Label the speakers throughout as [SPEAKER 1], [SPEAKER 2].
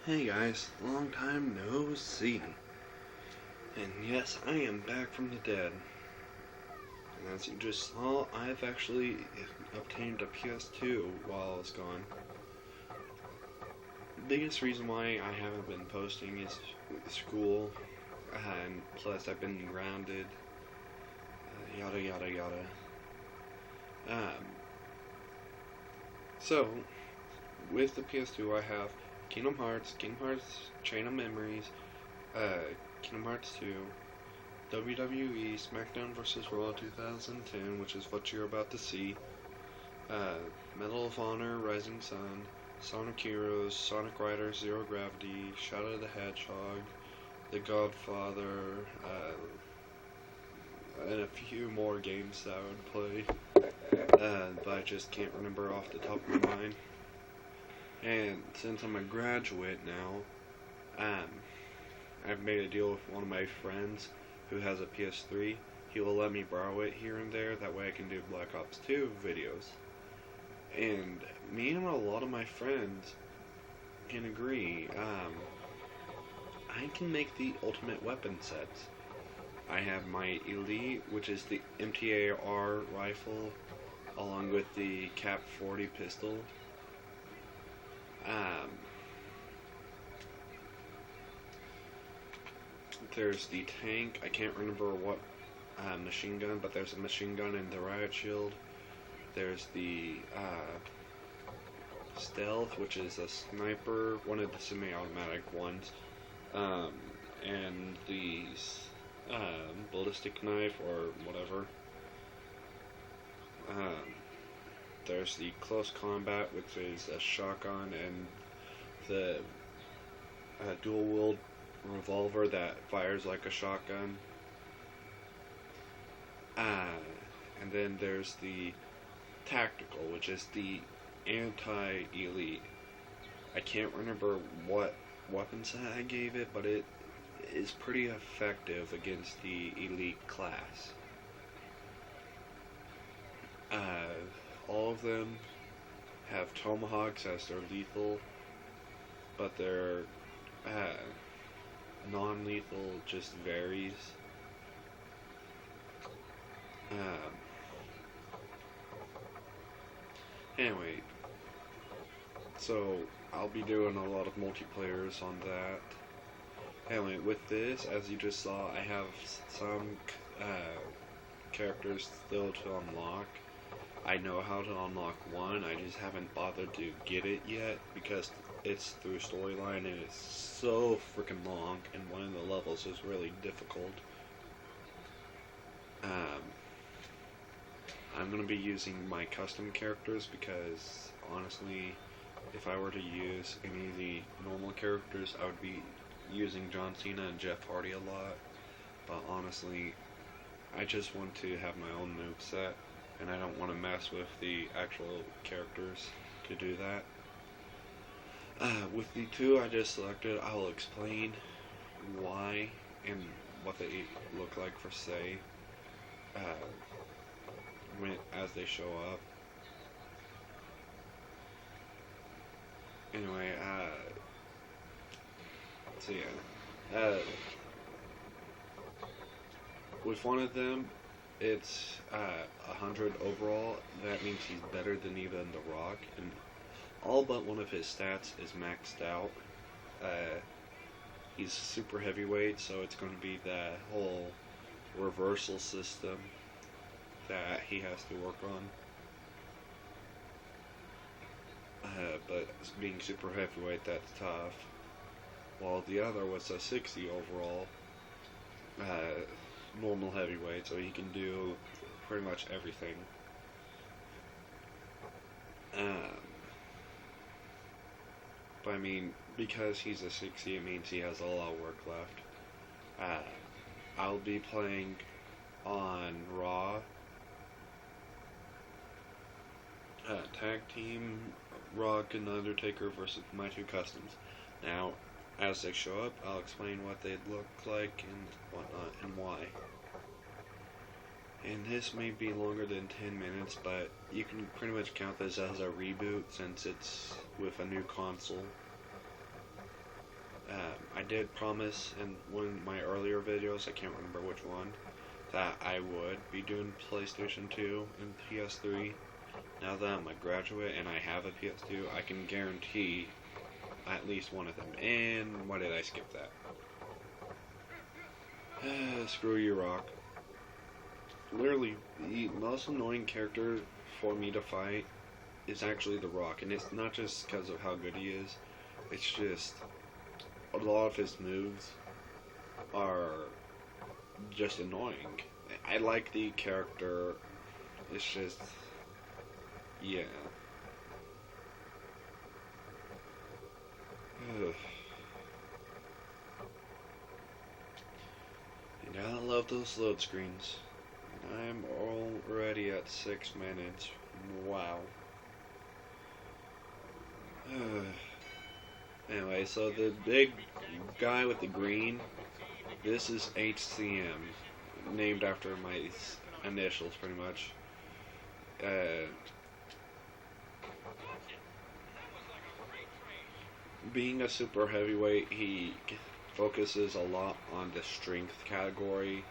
[SPEAKER 1] Hey guys, long time no see. And yes, I am back from the dead. And as you just saw, I've actually obtained a PS2 while I was gone. The biggest reason why I haven't been posting is school, and plus I've been grounded, yada yada yada. So, with the PS2 I have Kingdom Hearts Chain of Memories, Kingdom Hearts 2, WWE SMACKDOWN vs RAW 2010, which is what you're about to see, Medal of Honor, Rising Sun, Sonic Heroes, Sonic Riders, Zero Gravity, Shadow the Hedgehog, The Godfather, and a few more games that I would play, but I just can't remember off the top of my mind. And since I'm a graduate now, I've made a deal with one of my friends who has a PS3. He will let me borrow it here and there, that way I can do Black Ops 2 videos. And me and a lot of my friends can agree, I can make the ultimate weapon sets. I have my Elite, which is the MTAR rifle, along with the Cap 40 pistol. There's the tank. I can't remember what machine gun, but there's a machine gun in the riot shield. There's the stealth, which is a sniper, one of the semi-automatic ones, and the ballistic knife or whatever. There's the close combat, which is a shotgun, and the dual-wield revolver that fires like a shotgun. And then there's the tactical, which is the anti-elite. I can't remember what weapon set I gave it, but it is pretty effective against the elite class. All of them have tomahawks as their lethal, but their non-lethal just varies. Anyway, so I'll be doing a lot of multiplayers on that. Anyway, with this, as you just saw, I have some characters still to unlock. I know how to unlock one, I just haven't bothered to get it yet because it's through storyline and it's so freaking long, and one of the levels is really difficult. I'm going to be using my custom characters because, honestly, if I were to use any of the normal characters, I would be using John Cena and Jeff Hardy a lot. But honestly, I just want to have my own moveset, and I don't want to mess with the actual characters to do that. With the two I just selected, I will explain why and what they look like for say as they show up. Anyway, so yeah, with one of them, it's 100 overall. That means he's better than even The Rock, and all but one of his stats is maxed out. He's super heavyweight, so it's going to be that whole reversal system that he has to work on. But being super heavyweight, that's tough. While the other was a 60 overall, normal heavyweight, so he can do pretty much everything. But I mean, because he's a 60, it means he has a lot of work left. I'll be playing on Raw, Tag Team, Rock and Undertaker versus my two customs. Now, as they show up, I'll explain what they'd look like and whatnot and why. And this may be longer than 10 minutes, but you can pretty much count this as a reboot since it's with a new console. I did promise in one of my earlier videos, I can't remember which one, that I would be doing PlayStation 2 and PS3. Now that I'm a graduate and I have a PS2, I can guarantee at least one of them. And why did I skip that? Screw you, Rock. Literally, the most annoying character for me to fight is actually The Rock, and it's not just because of how good he is, it's just a lot of his moves are just annoying. I like the character, it's just, yeah. Ugh. And I love those load screens. I'm already at 6 minutes. Wow. Anyway, so the big guy with the green, this is HCM, named after my initials, pretty much. Being a super heavyweight, he focuses a lot on the strength category.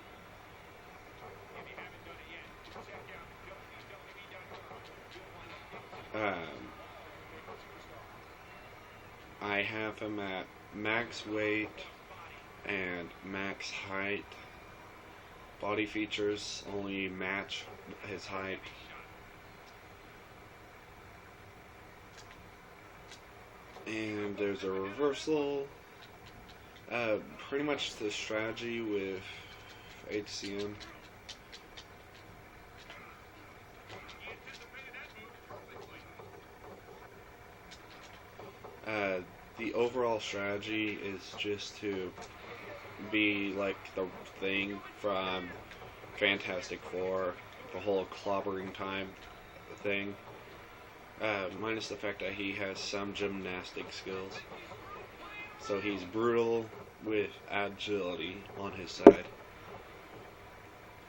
[SPEAKER 1] I have him at max weight and max height. Body features only match his height. And there's a reversal. Pretty much the strategy with HCM. The overall strategy is just to be like the Thing from Fantastic Four, the whole clobbering time thing. Minus the fact that he has some gymnastic skills. So he's brutal with agility on his side.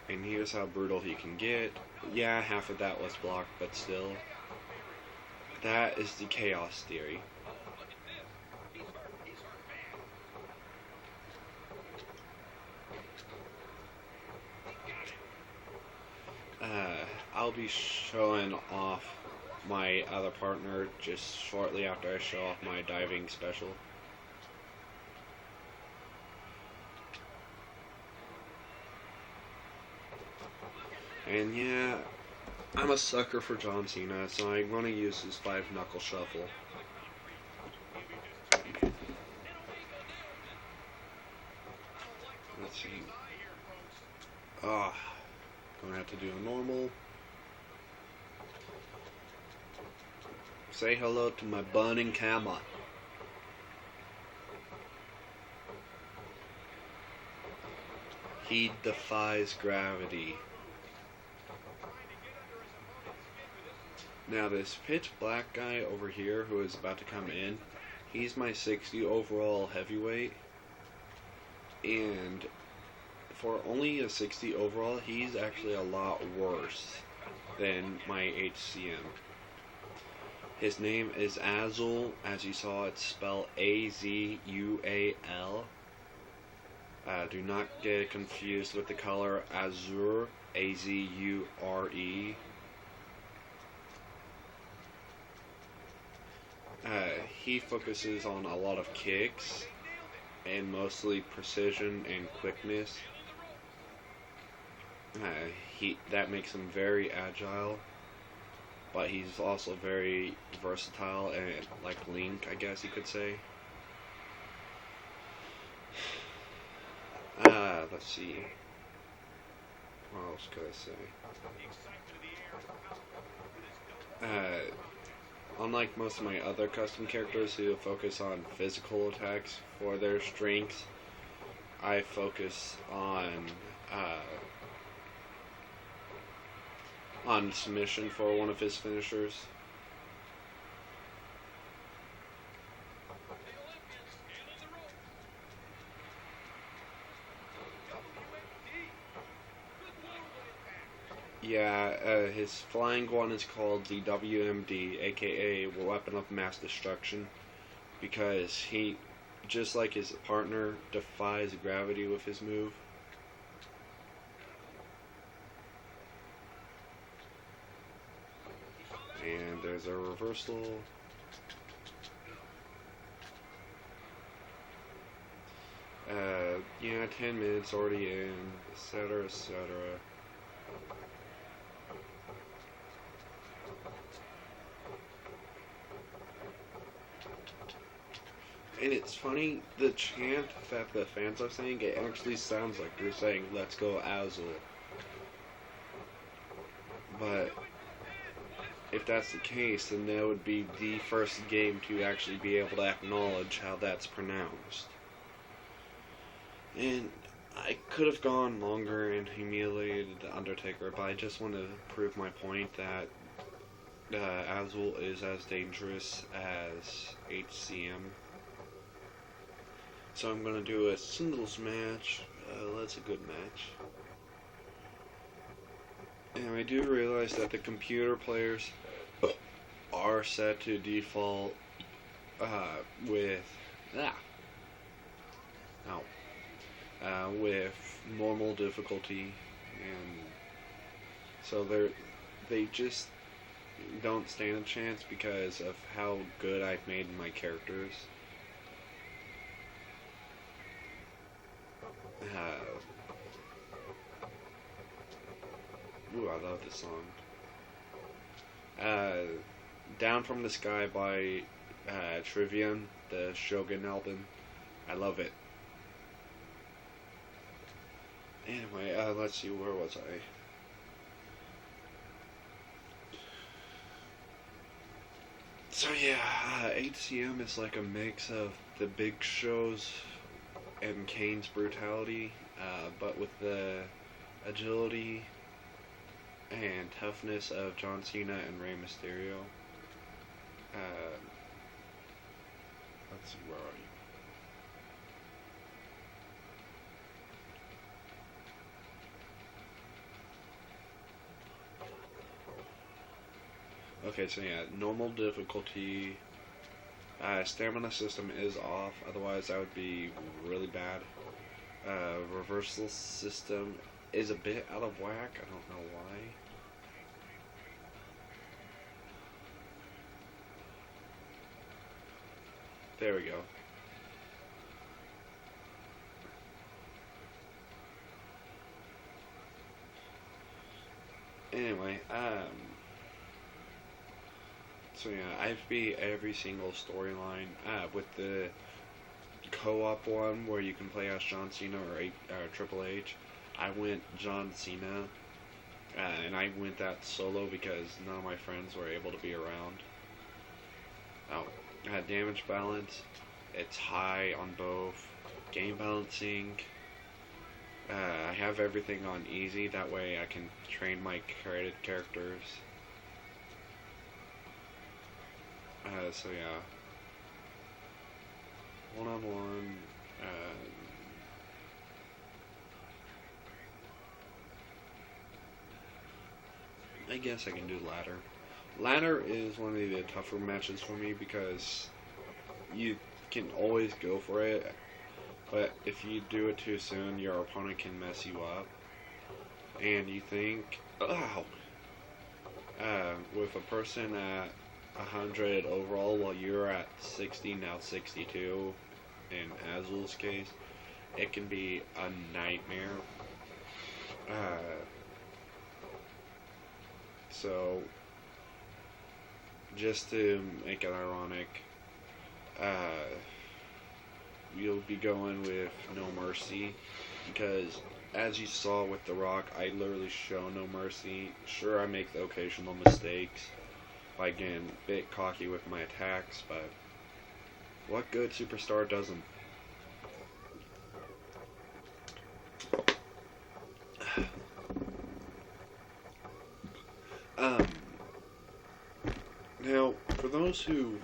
[SPEAKER 1] And here's how brutal he can get. Yeah, half of that was blocked, but still. That is the chaos theory. I'll be showing off my other partner just shortly after I show off my diving special. And yeah, I'm a sucker for John Cena, so I'm going to use his 5-knuckle shuffle. Let's see. Gonna have to do a normal. Say hello to my burning camera. He defies gravity. Now this pitch black guy over here who is about to come in, he's my 60 overall heavyweight. And for only a 60 overall, he's actually a lot worse than my HCM. His name is Azul. As you saw, it's spelled A-Z-U-A-L. Do not get confused with the color Azure, A-Z-U-R-E. He focuses on a lot of kicks and mostly precision and quickness. That makes him very agile, but he's also very versatile and like Link, I guess you could say. Let's see. What else could I say? Unlike most of my other custom characters who focus on physical attacks for their strengths, I focus on submission for one of his finishers. Yeah, his flying one is called the WMD, aka Weapon of Mass Destruction, because he just like his partner, defies gravity with his move. And there's a reversal. Yeah, 10 minutes already in, etc., etc. And it's funny, the chant that the fans are saying, it actually sounds like they're saying, "Let's go Azul." But if that's the case, then that would be the first game to actually be able to acknowledge how that's pronounced. And I could have gone longer and humiliated the Undertaker, but I just want to prove my point that Azul is as dangerous as HCM. So I'm going to do a singles match. That's a good match. And I do realize that the computer players are set to default with with normal difficulty, and so they just don't stand a chance because of how good I've made my characters. Ooh, I love this song. Down from the Sky by Trivium, the Shogun album. I love it. Anyway, let's see, where was I? So yeah, HCM is like a mix of the Big Show's and Kane's brutality, but with the agility and toughness of John Cena and Rey Mysterio. Let's see, where are you? Okay, so yeah, normal difficulty. Stamina system is off, otherwise that would be really bad. Reversal system is a bit out of whack, I don't know why. There we go. Anyway, so yeah, I've beat every single storyline, with the co-op one where you can play as John Cena or Triple H. I went John Cena, and I went that solo because none of my friends were able to be around. Damage balance, it's high on both. Game balancing, I have everything on easy, that way I can train my created characters. So yeah, one-on-one, I guess I can do ladder. Ladder is one of the tougher matches for me because you can always go for it, but if you do it too soon, your opponent can mess you up. And you think, with a person at 100 overall while you're at 60, now 62, in Azul's case, it can be a nightmare. So, just to make it ironic, you'll be going with No Mercy, because as you saw with The Rock, I literally show no mercy. Sure, I make the occasional mistakes by getting a bit cocky with my attacks, but what good superstar doesn't? Now, for those who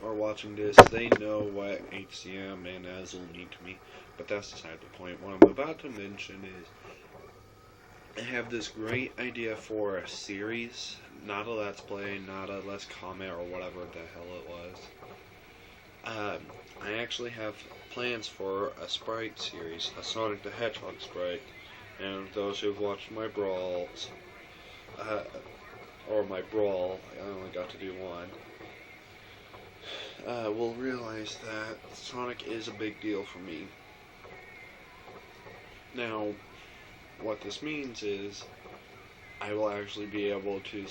[SPEAKER 1] are watching this, they know what HCM and Azul mean to me, but that's beside the point. What I'm about to mention is I have this great idea for a series, not a Let's Play, not a Let's Comment, or whatever the hell it was. I actually have plans for a Sprite series, a Sonic the Hedgehog Sprite, and those who've watched my brawls, or my brawl, I only got to do one, will realize that Sonic is a big deal for me. Now, what this means is, I will actually be able to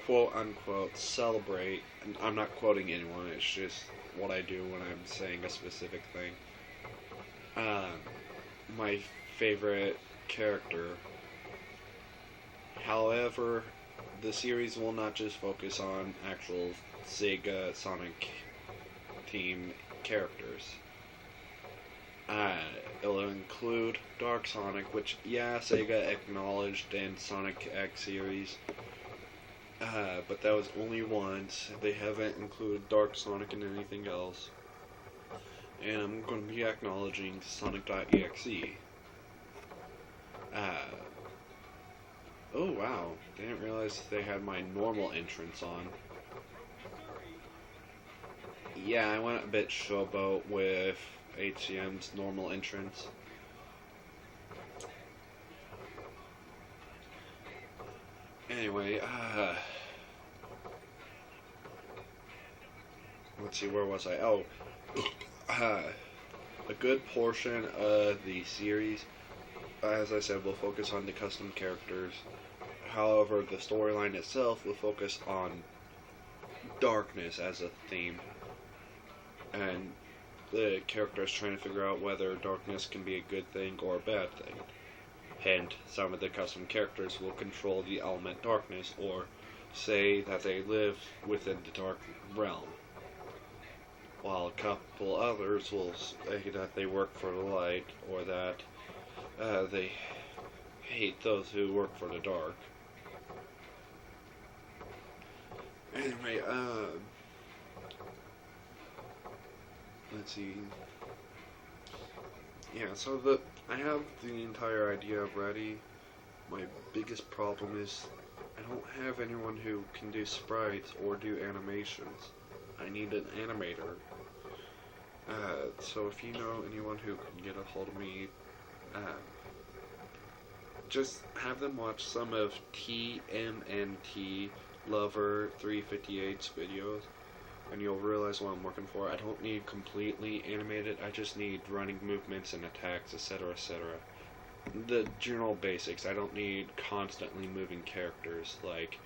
[SPEAKER 1] quote-unquote celebrate, and I'm not quoting anyone, it's just what I do when I'm saying a specific thing. My favorite character. However, the series will not just focus on actual Sega Sonic team characters. It'll include Dark Sonic, which, yeah, Sega acknowledged in Sonic X series, but that was only once. They haven't included Dark Sonic in anything else. And I'm going to be acknowledging Sonic.exe. Oh wow, didn't realize they had my normal entrance on. Yeah, I went a bit showboat with HCM's normal entrance. Anyway, let's see, where was I? Oh, a good portion of the series, as I said, will focus on the custom characters. However, the storyline itself will focus on darkness as a theme, and the characters trying to figure out whether darkness can be a good thing or a bad thing. Hence, some of the custom characters will control the element darkness, or say that they live within the dark realm, while a couple others will say that they work for the light, or that they hate those who work for the dark. Anyway, let's see. Yeah, so I have the entire idea ready. My biggest problem is I don't have anyone who can do sprites or do animations. I need an animator. So if you know anyone who can get a hold of me, just have them watch some of TMNT Lover 358's videos, and you'll realize what I'm working for. I don't need completely animated, I just need running movements and attacks, etc., etc. The general basics. I don't need constantly moving characters, like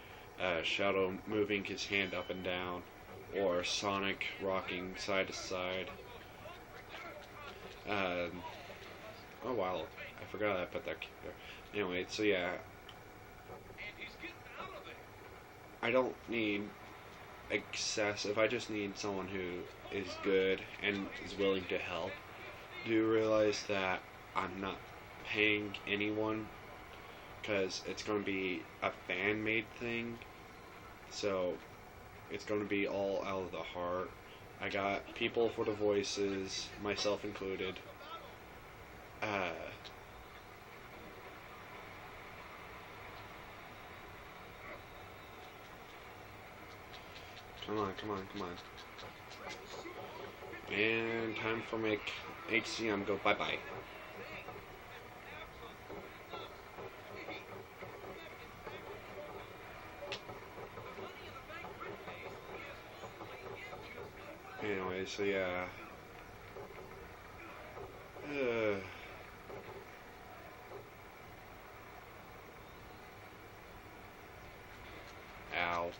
[SPEAKER 1] Shadow moving his hand up and down, or Sonic rocking side to side. Oh wow, I forgot I put that there. Anyway, so yeah, I don't need excessive, I just need someone who is good and is willing to help. Do you realize that I'm not paying anyone, because it's going to be a fan-made thing, so it's going to be all out of the heart. I got people for the voices, myself included. Come on, come on, come on. And time for make HCM go bye-bye. Anyway, so yeah. Ow.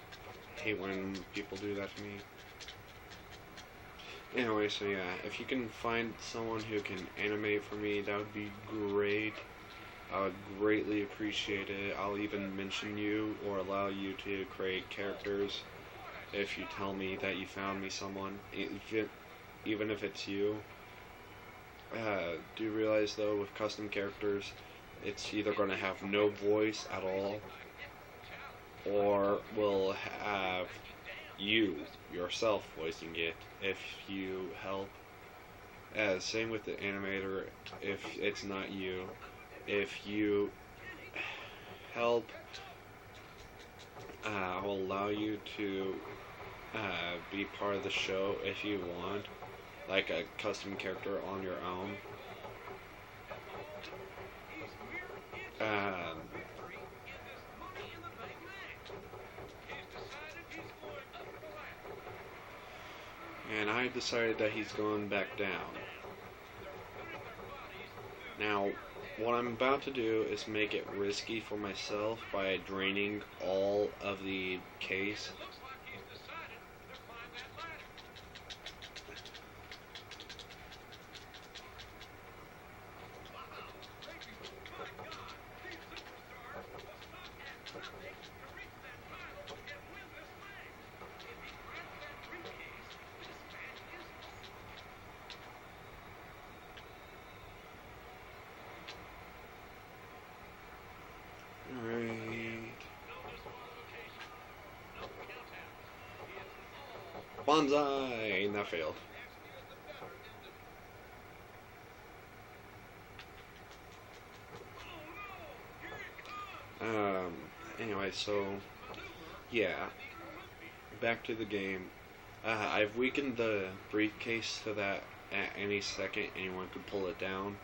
[SPEAKER 1] Hate when people do that to me. Anyway, so yeah, if you can find someone who can animate for me, that would be great. I would greatly appreciate it. I'll even mention you or allow you to create characters if you tell me that you found me someone, even if it's you. Do you realize though, with custom characters, it's either going to have no voice at all, or will have you yourself voicing it if you help. Same with the animator, if it's not you. If you help, I'll allow you to be part of the show if you want, like a custom character on your own. And I decided that he's going back down. Now, what I'm about to do is make it risky for myself by draining all of the case. Bonsai! And that failed. Anyway, so yeah, back to the game. I've weakened the briefcase so that at any second anyone could pull it down.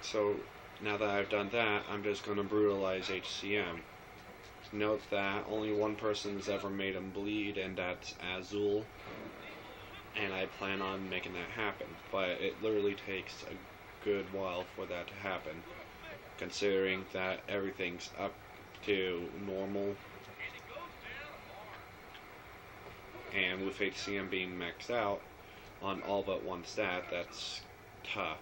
[SPEAKER 1] So now that I've done that, I'm just going to brutalize HCM. Note that only one person's ever made him bleed, and that's Azul. And I plan on making that happen, but it literally takes a good while for that to happen, considering that everything's up to normal. And with HCM being maxed out on all but one stat, that's tough.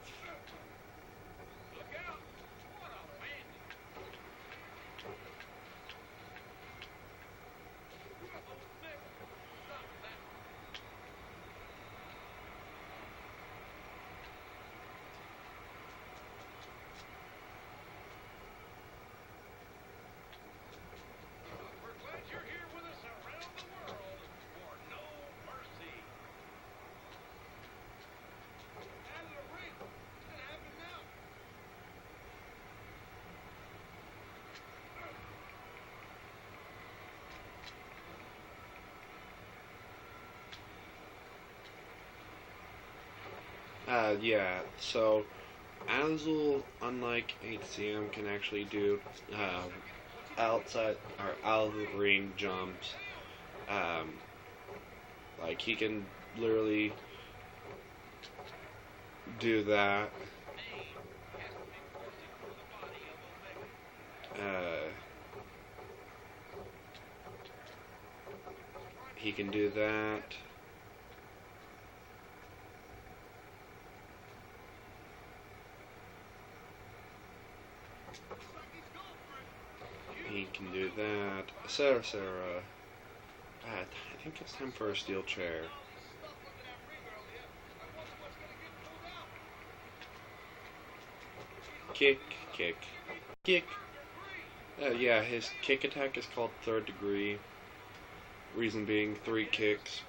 [SPEAKER 1] Yeah, so Azul, unlike HCM, can actually do outside or out of the ring jumps. Like he can literally do that. He can do that. He can do that. Sarah. I think it's time for a steel chair. Kick. Yeah, his kick attack is called third degree. Reason being 3 kicks.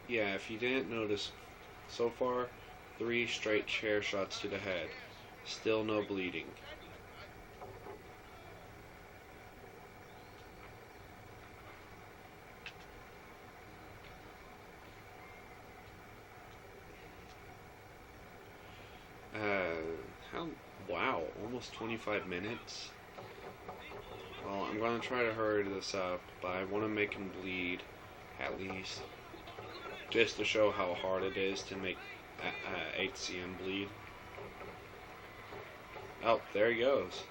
[SPEAKER 1] Yeah, if you didn't notice, so far, 3 straight chair shots to the head. Still no bleeding. Wow, almost 25 minutes. Well, I'm gonna try to hurry this up, but I want to make him bleed, at least. Just to show how hard it is to make HCM bleed. Oh, there he goes.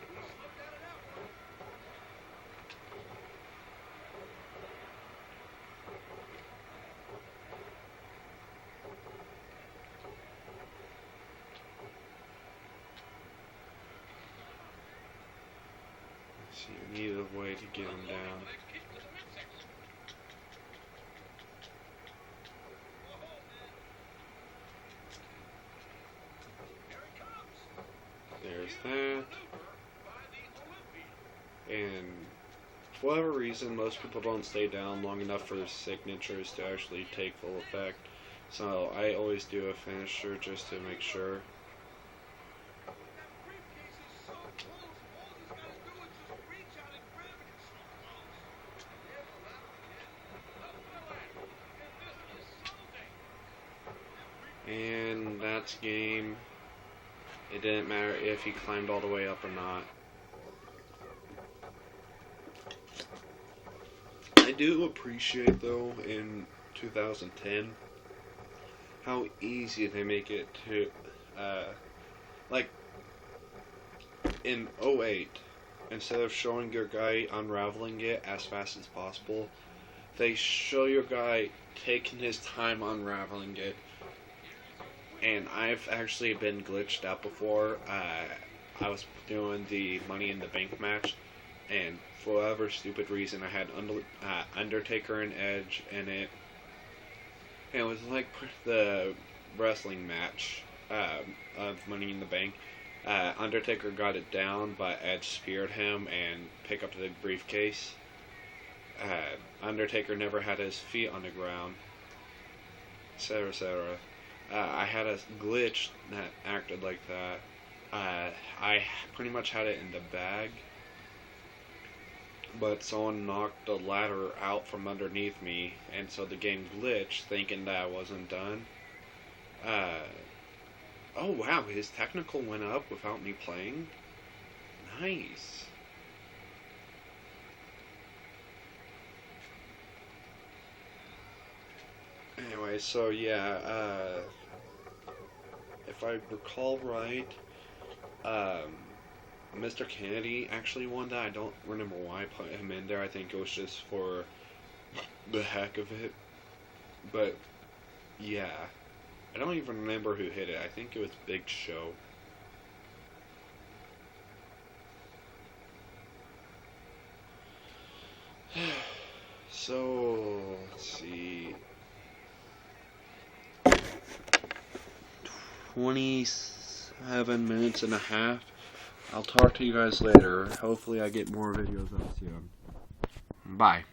[SPEAKER 1] See, I need a way to get him down. There's that. And for whatever reason, most people don't stay down long enough for signatures to actually take full effect. So I always do a finisher just to make sure. And that's game. It didn't matter if he climbed all the way up or not. I do appreciate, though, in 2010, how easy they make it to, like, in 08, instead of showing your guy unraveling it as fast as possible, they show your guy taking his time unraveling it. And I've actually been glitched out before. I was doing the Money in the Bank match, and for whatever stupid reason, I had Undertaker and Edge in it. And it was like the wrestling match of Money in the Bank. Undertaker got it down, but Edge speared him and picked up the briefcase. Undertaker never had his feet on the ground, etc., etc. I had a glitch that acted like that. I pretty much had it in the bag, but someone knocked the ladder out from underneath me, and so the game glitched, thinking that I wasn't done. Oh wow, his technical went up without me playing? Nice. Anyway, so yeah, if I recall right, Mr. Kennedy actually won that. I don't remember why I put him in there. I think it was just for the heck of it. But, yeah. I don't even remember who hit it. I think it was Big Show. So, let's see. 27 minutes and a half. I'll talk to you guys later. Hopefully I get more videos up soon. Bye.